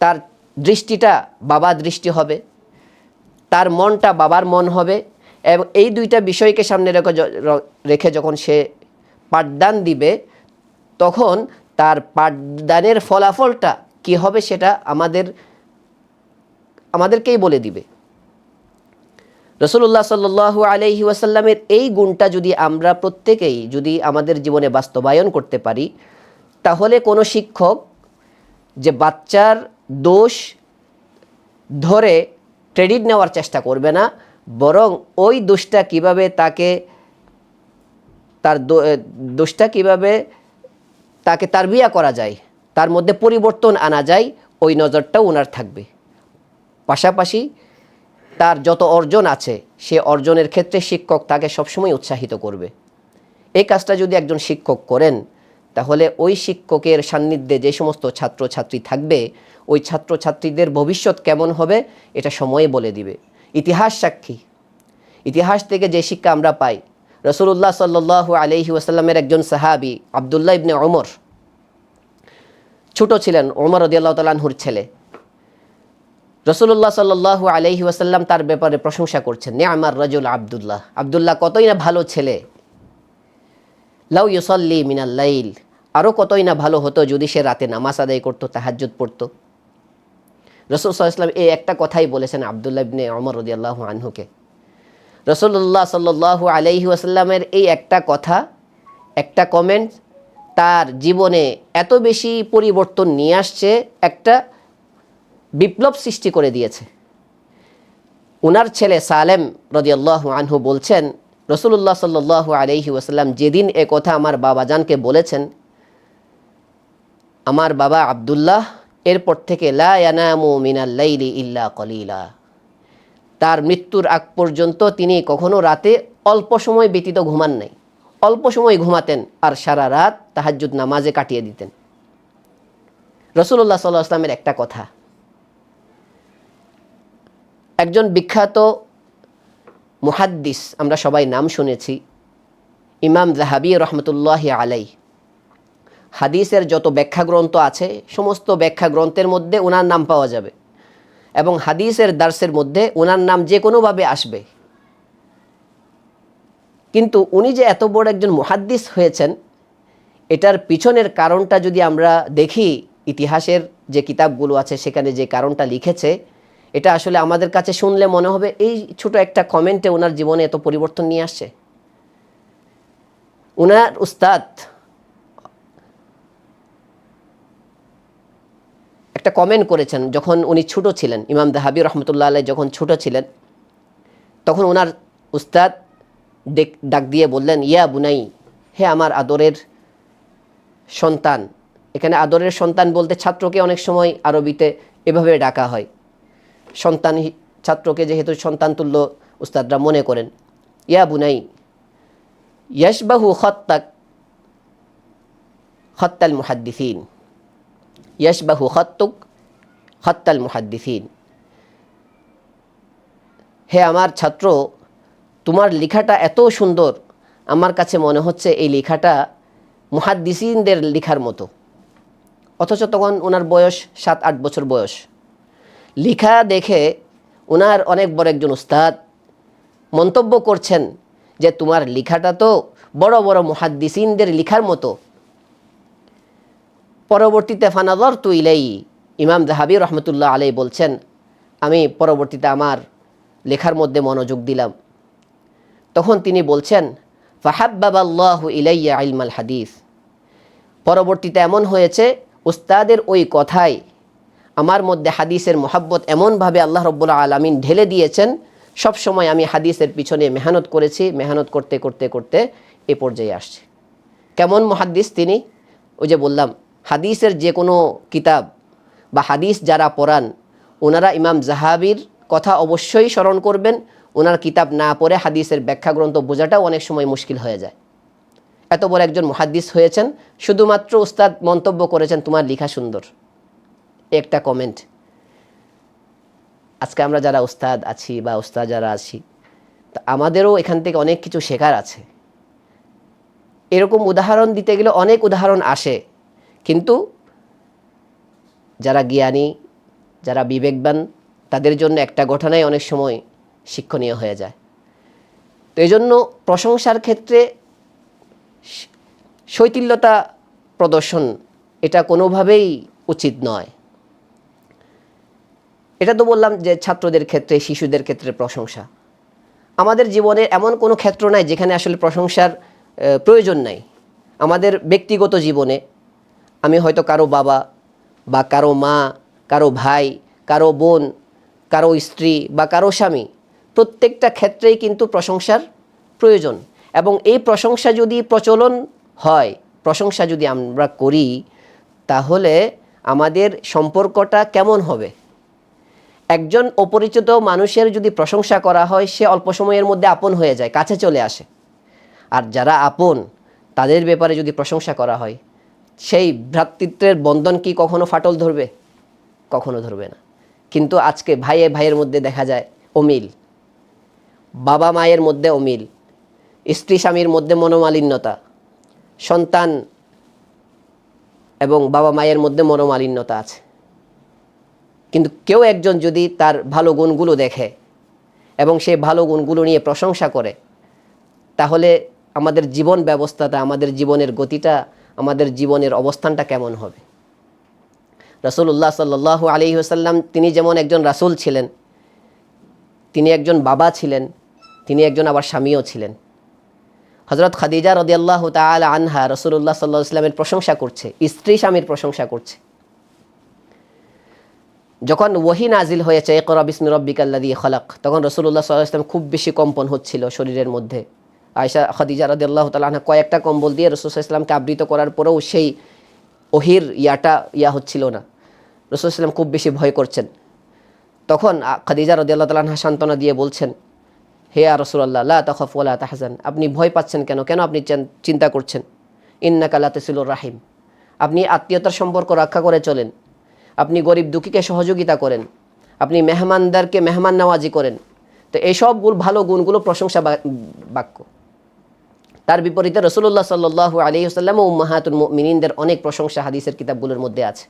তার দৃষ্টিটা বাবার দৃষ্টি হবে, তার মনটা বাবার মন হবে, এবং এই দুইটা বিষয়কে সামনে রেখে যখন সে পাঠদান দিবে, তখন তার পাঠদানের ফলাফলটা কি হবে সেটা আমাদেরকেই বলে দিবে। রাসূলুল্লাহ সাল্লাল্লাহু আলাইহি ওয়াসাল্লামের এই গুণটা যদি আমরা প্রত্যেকেই যদি আমাদের জীবনে বাস্তবায়ন করতে পারি, তাহলে কোনো শিক্ষক যে বাচ্চার দোষ ধরে ক্রেডিট নেওয়ার চেষ্টা করবে না, বরং ওই দোষটা কীভাবে তাকে তারবিয়া করা যায়, তার মধ্যে পরিবর্তন আনা যায়, ওই নজরটাও ওনার থাকবে। পাশাপাশি তার যত অর্জন আছে সে অর্জনের ক্ষেত্রে শিক্ষক তাকে সবসময় উৎসাহিত করবে। এই কাজটা যদি একজন শিক্ষক করেন, তাহলে ওই শিক্ষকের সান্নিধ্যে যে সমস্ত ছাত্রছাত্রী থাকবে, ওই ছাত্রছাত্রীদের ভবিষ্যৎ কেমন হবে এটা সময় বলে দিবে। ইতিহাস সাক্ষী। ইতিহাস থেকে যে শিক্ষা আমরা পাই, রাসূলুল্লাহ সাল্লাল্লাহু আলাইহি ওয়াসাল্লামের একজন সাহাবী আব্দুল্লাহ ইবনে ওমর, ছোট ছিলেন, ওমর রাদিয়াল্লাহু তাআলা আনহুর ছেলে। রাসূলুল্লাহ সাল্লাল্লাহু আলাইহি ওয়াসাল্লাম তার ব্যাপারে প্রশংসা করছেন, নি'মার রাজুল আব্দুল্লাহ, আব্দুল্লাহ কতই না ভালো ছেলে। লাউ ইউসাল্লি মিনাল লাইল, আরও কতই না ভালো হতো যদি সে রাতে নামাজ আদায় করতো, তাহাজ্জুদ পড়তো। রাসূল সাল্লাল্লাহু আলাইহি ওয়াসাল্লাম এই একটা কথাই বলেছেন আব্দুল্লাহ ইবনে ওমর রাদিয়াল্লাহু আনহুকে। রাসূলুল্লাহ সাল্লাল্লাহু আলাইহি ওয়াসাল্লামের এই একটা কথা, একটা কমেন্ট তার জীবনে এত বেশি পরিবর্তন নিয়ে আসছে, একটা বিপ্লব সৃষ্টি করে দিয়েছে। ওনার ছেলে সালেম রাদিয়াল্লাহু আনহু বলছেন, রাসূলুল্লাহ সাল্লাল্লাহু আলাইহি ওয়াসাল্লাম যেদিন এ কথা আমার বাবাজানকে বলেছেন, আমার বাবা আব্দুল্লাহ এরপর থেকে লা ইয়ানামু মিনাল লাইলি ইল্লা কলিলা, তার মৃত্যুর আগ পর্যন্ত তিনি কখনো রাতে অল্প সময় ব্যতীত ঘুমান নাই, অল্প সময় ঘুমাতেন আর সারা রাত তাহাজ্জুদ নামাজে কাটিয়ে দিতেন। রাসূলুল্লাহ সাল্লাল্লাহু আলাইহি ওয়াসাল্লামের একটা কথা। একজন বিখ্যাত মুহাদ্দিস, আমরা সবাই নাম শুনেছি, ইমাম যাহাবী রহমতুল্লাহি আলাইহি, হাদিসের যত ব্যাখ্যা গ্রন্থ আছে সমস্ত ব্যাখ্যা গ্রন্থের মধ্যে ওনার নাম পাওয়া যাবে, এবং হাদিসের দার্সের মধ্যে ওনার নাম যে কোনোভাবে আসবে। কিন্তু উনি যে এত বড় একজন মুহাদ্দিস হয়েছেন, এটার পিছনের কারণটা যদি আমরা দেখি, ইতিহাসের যে কিতাবগুলো আছে সেখানে যে কারণটা লিখেছে, এটা আসলে আমাদের কাছে শুনলে মনে হবে এই ছোট একটা কমেন্টে ওনার জীবনে এত পরিবর্তন নিয়ে আসছে। উনার উস্তাদ একটা কমেন্ট করেছেন যখন উনি ছোট ছিলেন, ইমাম যাহাবী রহমতুল্লাহ আলাইহি যখন ছোট ছিলেন, তখন ওনার উস্তাদ ডাক দিয়ে বললেন, ইয়া বুনাই, হে আমার আদরের সন্তান। এখানে আদরের সন্তান বলতে ছাত্রকে অনেক সময় আরবিতে এভাবে ডাকা হয়, সন্তান, ছাত্রকে যেহেতু সন্তান তুল্য উস্তাদরা মনে করেন। ইয়া বুনাই ইয়াশবাহু খত্তাক খত্তাল মুহাদ্দিসিন, ইয়াশবাহু খত্তুক খত্তাল মুহাদ্দিসিন। হে আমার ছাত্র, তোমার লেখাটা এত সুন্দর, আমার কাছে মনে হচ্ছে এই লেখাটা মুহাদ্দিসিনদের লেখার মতো। অথচ তখন ওনার বয়স 7-8 বছর বয়স। লেখা দেখে ওনার অনেক বড় একজন উস্তাদ মন্তব্য করছেন যে তোমার লেখাটা তো বড় বড় মুহাদ্দিসিনদের লেখার মতো। পরবর্তীতে ফানাযারতু ইলাইহি, ইমাম যাহাবী রহমতুল্লাহ আলাইহি বলছেন, আমি পরবর্তীতে আমার লেখার মধ্যে মনোযোগ দিলাম। তখন তিনি বলছেন, ফাহাব্বাবাল্লাহু ইলাইয়া ইলমাল হাদিস। পরবর্তীতে এমন হয়েছে, উস্তাদের ওই কথাই আমার মধ্যে হাদিসের মোহাব্বত এমনভাবে আল্লাহ রব্বুল আলামিন ঢেলে দিয়েছেন, সব সময় আমি হাদিসের পিছনে মেহনত করেছি, মেহনত করতে করতে করতে এ পর্যায়ে আসছে। কেমন মুহাদ্দিস তিনি? ওই যে বললাম, হাদিসের যে কোনো কিতাব বা হাদিস যারা পড়ান, ওনারা ইমাম যাহাবীর কথা অবশ্যই স্মরণ করবেন। ওনার কিতাব না পড়ে হাদিসের ব্যাখ্যা গ্রন্থ বোঝাটাও অনেক সময় মুশকিল হয়ে যায়। এত বড় একজন মুহাদ্দিস হয়েছেন, শুধুমাত্র উস্তাদ মন্তব্য করেছেন তোমার লেখা সুন্দর, একটা কমেন্ট। আজকে আমরা যারা উস্তাদ আছি বা উস্তাদ যারা আছি, তা আমাদেরও এখান থেকে অনেক কিছু শেখার আছে। এরকম উদাহরণ দিতে গেলে অনেক উদাহরণ আসে, কিন্তু যারা জ্ঞানী, যারা বিবেকবান, তাদের জন্য একটা ঘটনাই অনেক সময় শিক্ষণীয় হয়ে যায়। তো এই জন্য প্রশংসার ক্ষেত্রে শৈথিল্যতা প্রদর্শন এটা কোনোভাবেই উচিত নয়। এটা তো বললাম যে ছাত্রদের ক্ষেত্রে, শিশুদের ক্ষেত্রে প্রশংসা। আমাদের জীবনে এমন কোনো ক্ষেত্র নাই যেখানে আসলে প্রশংসার প্রয়োজন নাই। আমাদের ব্যক্তিগত জীবনে আমি হয়তো কারো বাবা বা কারো মা, কারো ভাই, কারো বোন, কারো স্ত্রী বা কারো স্বামী, প্রত্যেকটা ক্ষেত্রেই কিন্তু প্রশংসার প্রয়োজন। এবং এই প্রশংসা যদি প্রচলন হয়, প্রশংসা যদি আমরা করি, তাহলে আমাদের সম্পর্কটা কেমন হবে? একজন অপরিচিত মানুষের যদি প্রশংসা করা হয়, সে অল্প সময়ের মধ্যে আপন হয়ে যায়, কাছে চলে আসে। আর যারা আপন, তাদের ব্যাপারে যদি প্রশংসা করা হয়, সেই ভ্রাতৃত্বের বন্ধন কি কখনো ফাটল ধরবে? কখনো ধরবে না। কিন্তু আজকে ভাইয়ে ভাইয়ের মধ্যে দেখা যায় অমিল, বাবা মায়ের মধ্যে অমিল, স্ত্রী স্বামীর মধ্যে মনোমালিন্যতা, সন্তান এবং বাবা মায়ের মধ্যে মনোমালিন্যতা আছে। কিন্তু কেউ একজন যদি তার ভালো গুণগুলো দেখে এবং সেই ভালো গুণগুলো নিয়ে প্রশংসা করে, তাহলে আমাদের জীবন ব্যবস্থাটা, আমাদের জীবনের গতিটা, আমাদের জীবনের অবস্থানটা কেমন হবে? রাসূলুল্লাহ সাল্লাল্লাহু আলাইহি ওয়াসাল্লাম তিনি যেমন একজন রাসূল ছিলেন, তিনি একজন বাবা ছিলেন, তিনি একজন আবার স্বামীও ছিলেন। হযরত খাদিজা রাদিয়াল্লাহু তাআলা আনহা রাসূলুল্লাহ সাল্লাল্লাহু আলাইহি ওয়াসাল্লামের প্রশংসা করছে, স্ত্রী স্বামীর প্রশংসা করছে। যখন ওহী নাজিল হয়েছে ইকরা বিসমি রাব্বিকাল্লাযী খলাক, তখন রাসূলুল্লাহ সাল্লাল্লাহু আলাইহি ওয়াসাল্লাম খুব বেশি কম্পন হচ্ছিল শরীরের মধ্যে। আয়েশা খাদিজা রাদিয়াল্লাহু তাআলা আনহা কয়েকটা কম্বল দিয়ে রাসূল সাল্লাল্লাহু আলাইহি ওয়াসাল্লামকে আবৃত করার পরেও সেই ওহীর হচ্ছিল না। রাসূল সাল্লাল্লাহু আলাইহি ওয়াসাল্লাম খুব বেশি ভয় করছেন। তখন খাদিজা রাদিয়াল্লাহু তাআলা আনহা সান্ত্বনা দিয়ে বলছেন, হে ইয়া রাসূলুল্লাহ, লা তাখাফ ওয়া লা তাহজান, আপনি ভয় পাচ্ছেন কেন? কেন আপনি চিন্তা করছেন? ইন্নাকা লা তাসিলুর রাহিম, আপনি আত্মীয়তার সম্পর্ক রক্ষা করে চলেন, আপনি গরিব দুঃখীকে সহযোগিতা করেন, আপনি মেহমানদারকে মেহমান নওয়াজি করেন। তো এই সবগুলো ভালো গুণগুলো প্রশংসা বাক্য। তার বিপরীতে রাসূলুল্লাহ সাল্লাল্লাহু আলাইহি ওয়াসাল্লাম ও উম্মাহাতুল মুমিনিনদের অনেক প্রশংসা হাদিসের কিতাবগুলোর মধ্যে আছে।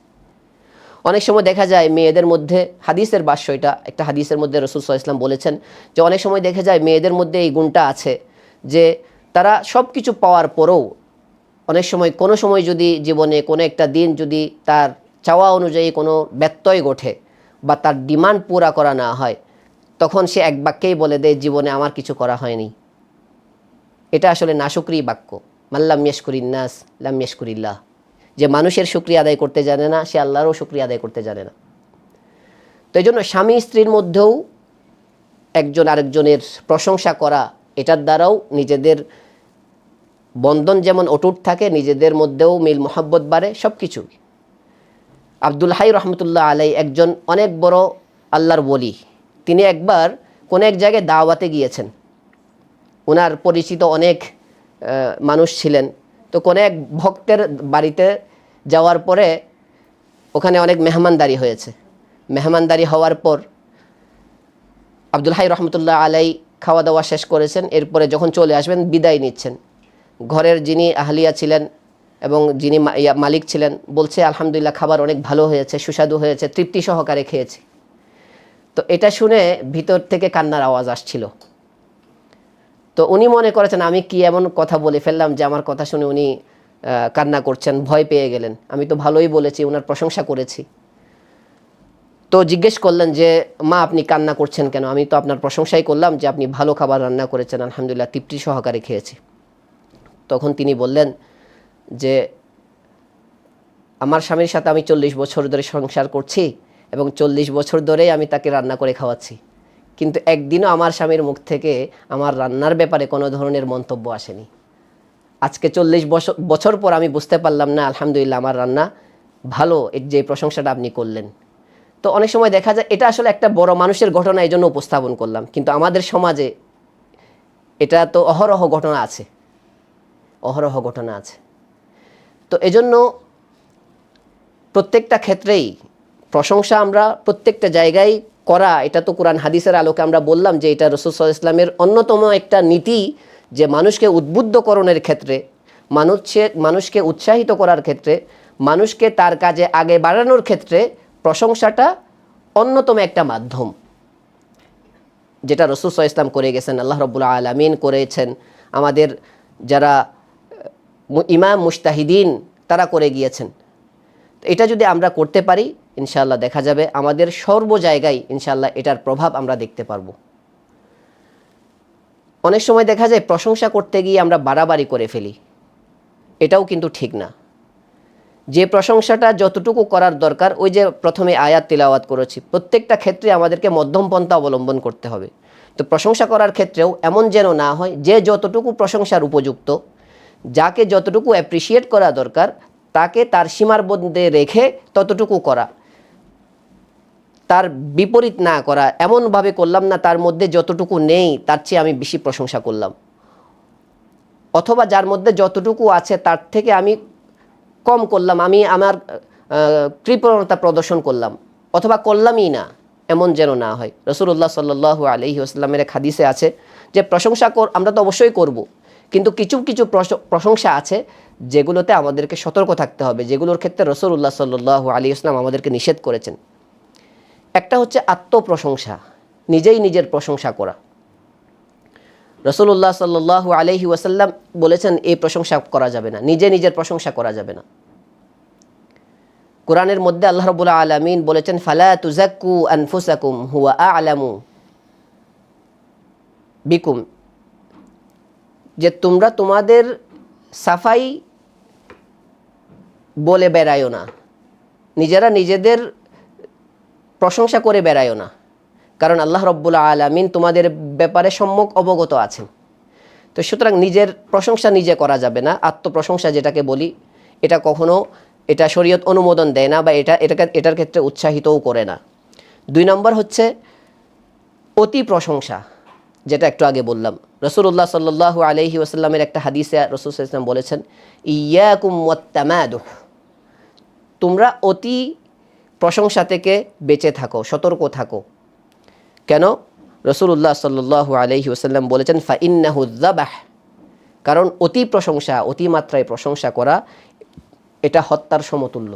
অনেক সময় দেখা যায় মেয়েদের মধ্যে, হাদিসের ভাষ্য এটা, একটা হাদিসের মধ্যে রাসূল সাল্লাল্লাহু আলাইহি ওয়াসাল্লাম বলেছেন যে অনেক সময় দেখা যায় মেয়েদের মধ্যে এই গুণটা আছে যে তারা সব কিছু পাওয়ার পরেও অনেক সময়, কোনো সময় যদি জীবনে কোনো একটা দিন যদি তার চাওয়া অনুযায়ী কোনো ব্যত্যয় ঘটে বা তার ডিমান্ড পুরা করা না হয়, তখন সে এক বাক্যেই বলে দেয়, জীবনে আমার কিছু করা হয়নি। এটা আসলে নাশুকরি বাক্য। মাল্লাম ইয়াশকুরিন নাস লাম ইয়াশকুরিল্লাহ, যে মানুষের শুকরিয়া আদায় করতে জানে না সে আল্লাহরও শুকরিয়া আদায় করতে জানে না। তো এই জন্য স্বামী স্ত্রীর মধ্যেও একজন আরেকজনের প্রশংসা করা, এটার দ্বারাও নিজেদের বন্ধন যেমন অটুট থাকে, নিজেদের মধ্যেও মিল মোহাব্বত বাড়ে, সব কিছু। আব্দুল হাই রহমতুল্লাহ আলাই একজন অনেক বড় আল্লাহর ওলি। তিনি একবার কোন এক জায়গায় দাওয়াতে গিয়েছেন, ওনার পরিচিত অনেক মানুষ ছিলেন। তো কোন এক ভক্তের বাড়িতে যাওয়ার পরে ওখানে অনেক মেহমানদারি হয়েছে। মেহমানদারি হওয়ার পর আব্দুল হাই রহমতুল্লাহ আলাই খাওয়া দাওয়া শেষ করেছেন। এরপরে যখন চলে আসবেন বিদায় নিচ্ছেন, ঘরের যিনি আহলিয়া ছিলেন এবং যিনি মালিক ছিলেন বলছে, আলহামদুলিল্লাহ খাবার অনেক ভালো হয়েছে, সুস্বাদু হয়েছে, তৃপ্তি সহকারে খেয়েছি। তো এটা শুনে ভিতর থেকে কান্নার আওয়াজ আসছিল। তো উনি মনে করেছেন আমি কি এমন কথা বলে ফেললাম যে আমার কথা শুনে উনি কান্না করছেন, ভয় পেয়ে গেলেন। আমি তো ভালোই বলেছি, ওনার প্রশংসা করেছি। তো জিজ্ঞেস করলেন যে মা আপনি কান্না করছেন কেন? আমি তো আপনার প্রশংসাই করলাম যে আপনি ভালো খাবার রান্না করেছেন, আলহামদুলিল্লাহ তৃপ্তি সহকারে খেয়েছি। তখন তিনি বললেন যে আমার স্বামীর সাথে আমি 40 বছর ধরে সংসার করছি এবং 40 বছর ধরেই আমি তাকে রান্না করে খাওয়াচ্ছি, কিন্তু একদিনও আমার স্বামীর মুখ থেকে আমার রান্নার ব্যাপারে কোনো ধরনের মন্তব্য আসেনি। আজকে 40 বছর পর আমি বুঝতে পারলাম না আলহামদুলিল্লাহ আমার রান্না ভালো, যে প্রশংসাটা আপনি করলেন। তো অনেক সময় দেখা যায় এটা আসলে একটা বড় মানুষের ঘটনা, এই জন্য উপস্থাপন করলাম, কিন্তু আমাদের সমাজে এটা তো অহরহ ঘটনা আছে, অহরহ ঘটনা আছে। তো এজন্য প্রত্যেকটা ক্ষেত্রেই প্রশংসা আমরা প্রত্যেকটা জায়গায় করা, এটা তো কোরআন হাদিসের আলোকে আমরা বললাম যে এটা রাসূল সাল্লাল্লাহু আলাইহি ওয়াসাল্লামের অন্যতম একটা নীতি, যে মানুষকে উদ্বুদ্ধকরণের ক্ষেত্রে, মানুষকে উৎসাহিত করার ক্ষেত্রে, মানুষকে তার কাজে আগে বাড়ানোর ক্ষেত্রে প্রশংসাটা অন্যতম একটা মাধ্যম, যেটা রাসূল সাল্লাল্লাহু আলাইহি ওয়াসাল্লাম করে গেছেন, আল্লাহ রাব্বুল আলামিন করেছেন, আমাদের যারা ইমাম মুজতাহিদিন তারা করে গিয়েছেন। এটা যদি আমরা করতে পারি ইনশাআল্লাহ দেখা যাবে আমাদের সর্ব জায়গায় ইনশাআল্লাহ এটার প্রভাব আমরা দেখতে পারবো। অনেক সময় দেখা যায় প্রশংসা করতে গিয়ে আমরা বাড়াবাড়ি করে ফেলি, এটাও কিন্তু ঠিক না। যে প্রশংসাটা যতটুকু করার দরকার, ওই যে প্রথমে আয়াত তিলাওয়াত করেছি, প্রত্যেকটা ক্ষেত্রে আমাদেরকে মধ্যম পন্থা অবলম্বন করতে হবে। তো প্রশংসা করার ক্ষেত্রেও এমন যেন না হয় যে যতটুকু প্রশংসার উপযুক্ত, যাকে যতটুকু অ্যাপ্রিসিয়েট করা দরকার তাকে তার সীমার মধ্যে রেখে ততটুকু করা, তার বিপরীত না করা। এমনভাবে করলাম না তার মধ্যে যতটুকু নেই তার চেয়ে আমি বেশি প্রশংসা করলাম, অথবা যার মধ্যে যতটুকু আছে তার থেকে আমি কম করলাম, আমি আমার কৃপণতা প্রদর্শন করলাম অথবা করলামই না, এমন যেন না হয়। রাসূলুল্লাহ সাল্লাল্লাহু আলাইহি ওয়াসাল্লামের এক হাদিসে আছে যে প্রশংসা আমরা তো অবশ্যই করব, কিন্তু কিছু কিছু প্রশংসা আছে যেগুলোতে আমাদেরকে সতর্ক থাকতে হবে, যেগুলোর ক্ষেত্রে রাসূলুল্লাহ সাল্লাল্লাহু আলাইহি ওয়াসাল্লাম আমাদেরকে নিষেধ করেছেন। একটা হচ্ছে আত্মপ্রশংসা, নিজেই নিজের প্রশংসা করা। রাসূলুল্লাহ সাল্লাল্লাহু আলাইহি ওয়াসাল্লাম বলেছেন এই প্রশংসা করা যাবে না, নিজে নিজের প্রশংসা করা যাবে না। কোরআনের মধ্যে আল্লাহ রাব্বুল আলামিন বলেছেন ফালা তুযাক্কু আনফুসাকুম হুয়া আ'লামু বিকুম, যে তোমরা তোমাদের সাফাই বলে বেড়ায়ো না, নিজেরা নিজেদের প্রশংসা করে বেড়ায়ো না, কারণ আল্লাহ রাব্বুল আলামিন তোমাদের ব্যাপারে সম্যক অবগত আছেন। তো সুতরাং নিজের প্রশংসা নিজে করা যাবে না। আত্মপ্রশংসা যেটাকে বলি, এটা কখনো এটা শরীয়ত অনুমোদন দেয় না বা এটার ক্ষেত্রে উৎসাহিতও করে না। 2 নম্বর হচ্ছে অতি প্রশংসা, যেটা একটু আগে বললাম। রাসূলুল্লাহ সাল্লাল্লাহু আলাইহি ওয়াসাল্লামের একটা হাদিসে রাসূল সাল্লাল্লাহু আলাইহি ওয়াসাল্লাম বলেছেন ইয়াকুম ওয়াত-তামাদুহ, তোমরা অতি প্রশংসা থেকে বেঁচে থাকো, সতর্ক থাকো। কেন? রাসূলুল্লাহ সাল্লাল্লাহু আলাইহি ওয়াসাল্লাম বলেছেন ফাইন্নাহু যাবাহ, কারণ অতি প্রশংসা, অতিমাত্রায় প্রশংসা করা এটা হত্যার সমতুল্য।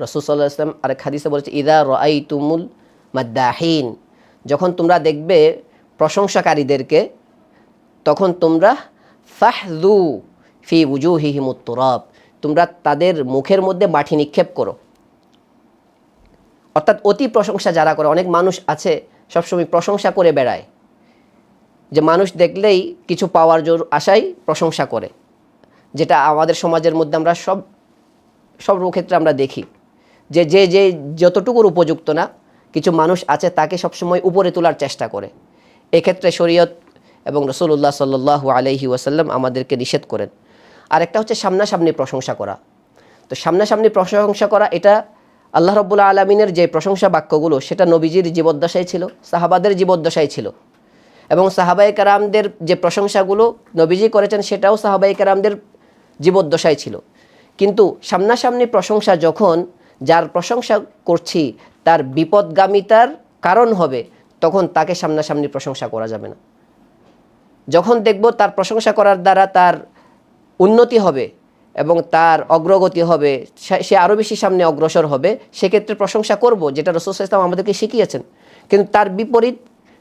রাসূল সাল্লাল্লাহু আলাইহি ওয়াসাল্লাম আরেক হাদিসে বলেছে ইযা রাআইতুমুল মাদ্দাহিন, যখন তোমরা দেখবে প্রশংসাকারীদেরকে তখন তোমরা ফাহযু ফি উজুহিহিমুত তুরাব, তোমরা তাদের মুখের মধ্যে মাটি নিক্ষেপ করো। অর্থাৎ অতি প্রশংসা যারা করে, অনেক মানুষ আছে সবসময় প্রশংসা করে বেড়ায়, যে মানুষ দেখলেই কিছু পাওয়ার জোর আশায় প্রশংসা করে। যেটা আমাদের সমাজের মধ্যে আমরা সর্বক্ষেত্রে আমরা দেখি যে যে যে যতটুকুর উপযুক্ত না, কিছু মানুষ আছে তাকে সবসময় উপরে তোলার চেষ্টা করে। এক্ষেত্রে শরীয়ত এবং রাসূলুল্লাহ সাল্লাল্লাহু আলাইহি ওয়াসাল্লাম আমাদেরকে নিষেধ করেন। আরেকটা হচ্ছে সামনাসামনি প্রশংসা করা। তো সামনাসামনি প্রশংসা করা, এটা আল্লাহ রাব্বুল আলামিনের যে প্রশংসা বাক্যগুলো, সেটা নবীজির জীবদ্দশায় ছিল, সাহাবাদের জীবদ্দশায় ছিল, এবং সাহাবায়ে কেরামদের যে প্রশংসাগুলো নবীজি করেছেন সেটাও সাহাবায়ে কেরামদের জীবদ্দশায় ছিল। কিন্তু সামনাসামনি প্রশংসা যখন যার প্রশংসা করছি তার বিপদগামিতার কারণ হবে, তখন তাকে সামনাসামনি প্রশংসা করা যাবে না। যখন দেখব তার প্রশংসা করার দ্বারা তার উন্নতি হবে এবং তার অগ্রগতি হবে, সে আরও বেশি সামনে অগ্রসর হবে, সেক্ষেত্রে প্রশংসা করব, যেটা রাসূল সাল্লাল্লাহু আলাইহি ওয়াসাল্লাম আমাদেরকে শিখিয়েছেন। কিন্তু তার বিপরীত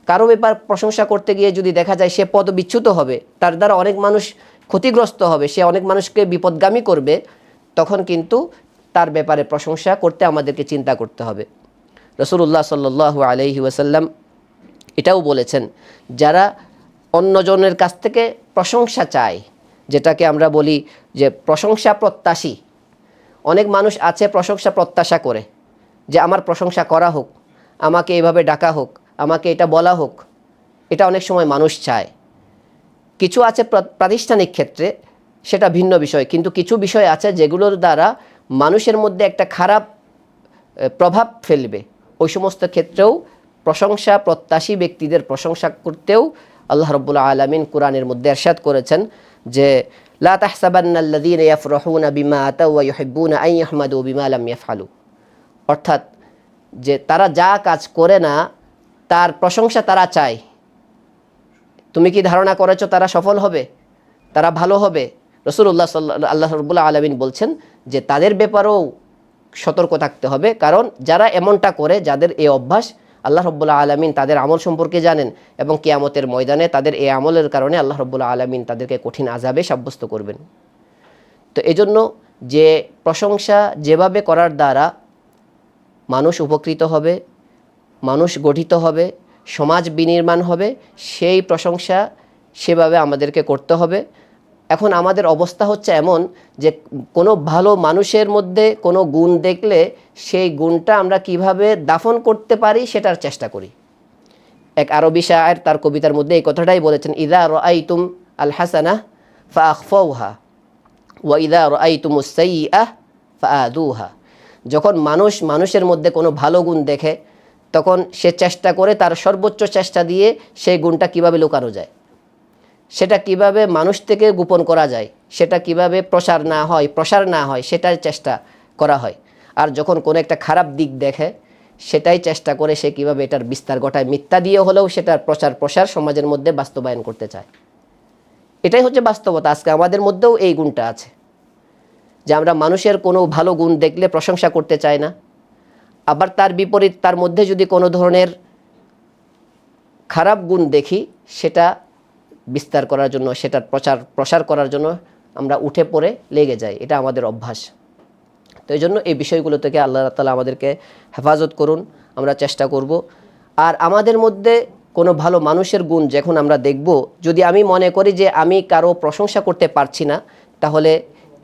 কারো ব্যাপার প্রশংসা করতে গিয়ে যদি দেখা যায় সে পদবিচ্যুত হবে, তার দ্বারা অনেক মানুষ ক্ষতিগ্রস্ত হবে, সে অনেক মানুষকে বিপদগামী করবে, তখন কিন্তু তার ব্যাপারে প্রশংসা করতে আমাদেরকে চিন্তা করতে হবে। রাসূলুল্লাহ সাল্লাল্লাহু আলাইহি ওয়াসাল্লাম এটাও বলেছেন, যারা অন্যজনের কাছ থেকে প্রশংসা চায়, যেটাকে আমরা বলি যে প্রশংসা প্রত্যাশী, অনেক মানুষ আছে প্রশংসা প্রত্যাশা করে যে আমার প্রশংসা করা হোক, আমাকে এইভাবে ডাকা হোক, আমাকে এটা বলা হোক, এটা অনেক সময় মানুষ চায়। কিছু আছে প্রাতিষ্ঠানিক ক্ষেত্রে, সেটা ভিন্ন বিষয়, কিন্তু কিছু বিষয় আছে যেগুলোর দ্বারা মানুষের মধ্যে একটা খারাপ প্রভাব ফেলবে। ওই সমস্ত ক্ষেত্রেও প্রশংসা প্রত্যাশী ব্যক্তিদের প্রশংসা করতেও আল্লাহ রাব্বুল আলামিন কোরআনের মধ্যে ইরশাদ করেছেন যে লা তাহসাবান্নাল্লাযীনা ইয়াফরাহুনা বিমা আতাউ ওয়া ইউহিব্বুনা আন ইয়াহমাদু বিমা লাম ইয়াফআলু, অর্থাৎ যে তারা যা কাজ করে না তার প্রশংসা তারা চায়। তুমি কি ধারণা করেছো তারা সফল হবে, তারা ভালো হবে? আল্লাহ রাব্বুল আলামিন বলছেন যে তাদের ব্যাপারেও সতর্ক থাকতে হবে, কারণ যারা এমনটা করে, যাদের এই অভ্যাস, আল্লাহ রাব্বুল আলামিন তাদের আমল সম্পর্কে জানেন, এবং কিয়ামতের ময়দানে তাদের এই আমলের কারণে আল্লাহ রাব্বুল আলামিন তাদেরকে কঠিন আযাবে সাব্যস্ত করবেন। তো এজন্য যে প্রশংসা যেভাবে করার দ্বারা মানুষ উপকৃত হবে, মানুষ গঠিত হবে, সমাজ বিনির্মাণ হবে, সেই প্রশংসা সেভাবে আমাদেরকে করতে হবে। এখন আমাদের অবস্থা হচ্ছে এমন যে কোনো ভালো মানুষের মধ্যে কোনো গুণ দেখলে সেই গুণটা আমরা কিভাবে দাফন করতে পারি সেটার চেষ্টা করি। এক আরবি শায়ের তার কবিতার মধ্যে এই কথাটাই বলেছেন, ইযা রাআইতুম আল হাসানাহ ফাআখফাউহা ওয়া ইযা রাআইতুমুস সাইয়্যাহ ফাআদুহা। যখন মানুষের মধ্যে কোনো ভালো গুণ দেখে, তখন সে চেষ্টা করে তার সর্বোচ্চ চেষ্টা দিয়ে সেই গুণটা কিভাবে লুকানো যায়, সেটা কিভাবে মানুষ থেকে গোপন করা যায়, সেটা কিভাবে প্রসার না হয় সেটার চেষ্টা করা হয়। আর যখন কোনো একটা খারাপ দিক দেখে, সেটাই চেষ্টা করে সে কিভাবে এটার বিস্তার ঘটায়, মিথ্যা দিয়ে হলেও সেটার প্রসার সমাজের মধ্যে বাস্তবায়ন করতে চায়। এটাই হচ্ছে বাস্তবতা। আজকে আমাদের মধ্যেও এই গুণটা আছে যে আমরা মানুষের কোনো ভালো গুণ দেখলে প্রশংসা করতে চাই না, আবার তার বিপরীত তার মধ্যে যদি কোনো ধরনের খারাপ গুণ দেখি, সেটা বিস্তার করার জন্য, সেটার প্রসার করার জন্য আমরা উঠে পড়ে লেগে যাই। এটা আমাদের অভ্যাস। তো এই জন্য এই বিষয়গুলো থেকে আল্লাহ তাআলা আমাদেরকে হেফাজত করুন, আমরা চেষ্টা করব। আর আমাদের মধ্যে কোনো ভালো মানুষের গুণ যখন আমরা দেখব, যদি আমি মনে করি যে আমি কারো প্রশংসা করতে পারছি না, তাহলে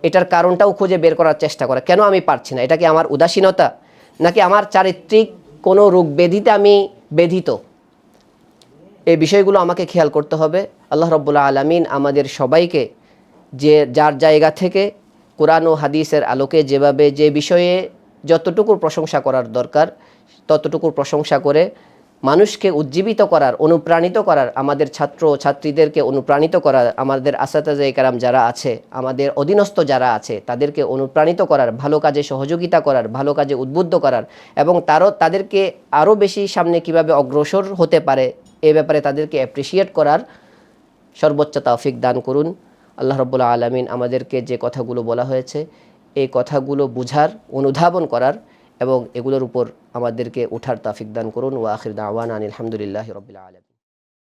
এটার কারণটাও খুঁজে বের করার চেষ্টা করা। কেন আমি পারছি না? এটা কি আমার উদাসীনতা, নাকি আমার চারিত্রিক কোনো রোগ ব্যাধিতে আমি ব্যথিত? এই বিষয়গুলো আমাকে খেয়াল করতে হবে। আল্লাহ রাব্বুল আলামিন আমাদের সবাইকে যে যার জায়গা থেকে কোরআন ও হাদিসের আলোকে যেভাবে যে বিষয়ে যতটুকু প্রশংসা করার দরকার ততটুকু প্রশংসা করে মানুষকে উজ্জীবিত করার, অনুপ্রাণিত করার, আমাদের ছাত্র ছাত্রীদেরকে অনুপ্রাণিত করার, আমাদের আসাতাজে কেরাম যারা আছে, আমাদের অধীনস্থ যারা আছে, তাদেরকে অনুপ্রাণিত করার, ভালো কাজে সহযোগিতা করার, ভালো কাজে উদ্বুদ্ধ করার, এবং তাদেরকে আরও বেশি সামনে কিভাবে অগ্রসর হতে পারে এ ব্যাপারে তাদেরকে অ্যাপ্রিসিয়েট করার সর্বোচ্চ তৌফিক দান করুন। আল্লাহ রাব্বুল আলামিন আমাদেরকে যে কথাগুলো বলা হয়েছে এই কথাগুলো বুঝার, অনুধাবন করার এবং এগুলোর উপর আমাদেরকে উঠার তৌফিক দান করুন। ওয়া আখির দাওয়ানা আনিল হামদুলিল্লাহি রাব্বিল আলামিন।